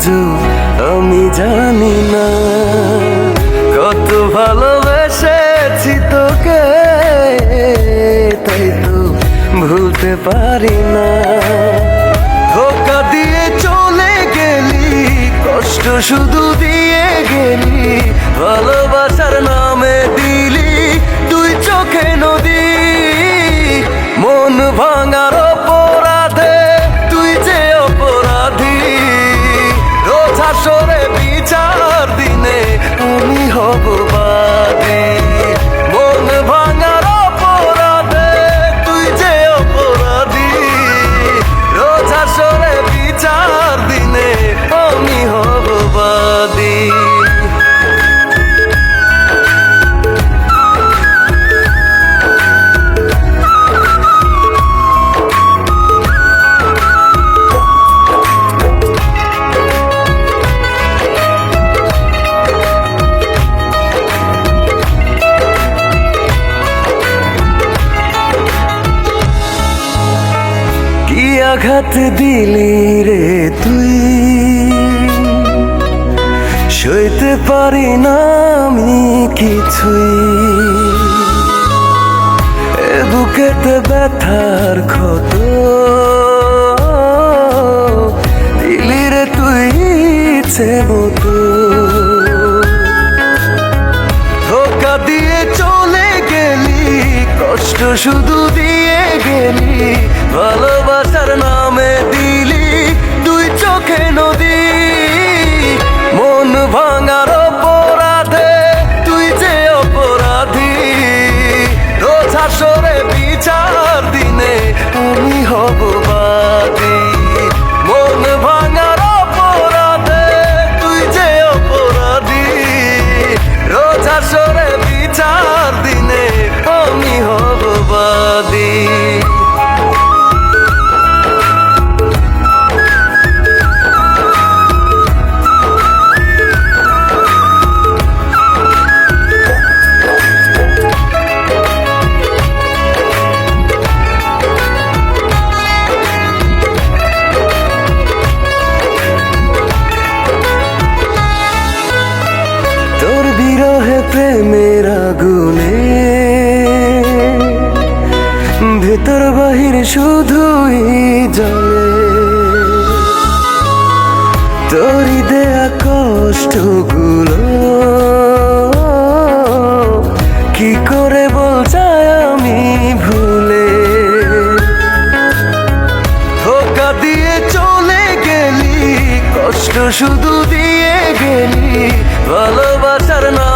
আজও আমি জানি না কত ভালোবেসেছি তোকে, তাই তো ভুলতে পারি না। ধোঁকা দিয়ে চলে গেলি, কষ্ট শুধু দিয়ে গেলি, ভালোবাসার নামে দিলি তুই চোখে নদী। মন ভাঙার অপরাধে তুই যে অপরাধী, রোজ হাসরে বিচার দিনে আমি হব বাদী। মন ভাঙার অপরাধে তুই যে অপরাধী, রোজ হাসরে বিচার দিনে আমি হব বাদী। আঘাত দিলি রে তুই, সইতে পারি না আমি কিছুই। এ বুকেতে ব্যথার ক্ষত দিলি রে তুই ইচ্ছে মতো। ধোঁকা দিয়ে চলে গেলি, কষ্ট শুধু দিয়ে গেলি, ভালোবাসার নামে দিলি তুই চোখে নদী। মন ভাঙার অপরাধে তুই যে অপরাধী, রোজ হাসরে বিচার দিনে আমি হব বাদী। মন ভাঙার অপরাধে তুই যে অপরাধী, রোজ হাসরে বিচার দিনে আমি হব বাদী। তোর বিরহে প্রেমের আগুনে ভেতর বাহির শুধুই জ্বলে। তোরই দেয়া কষ্টগুলো কি করে বলছাই আমি ভুলে। ধোঁকা দিয়ে চলে গেলি, কষ্ট শুধু দিয়ে গেলি, ভালোবাসার না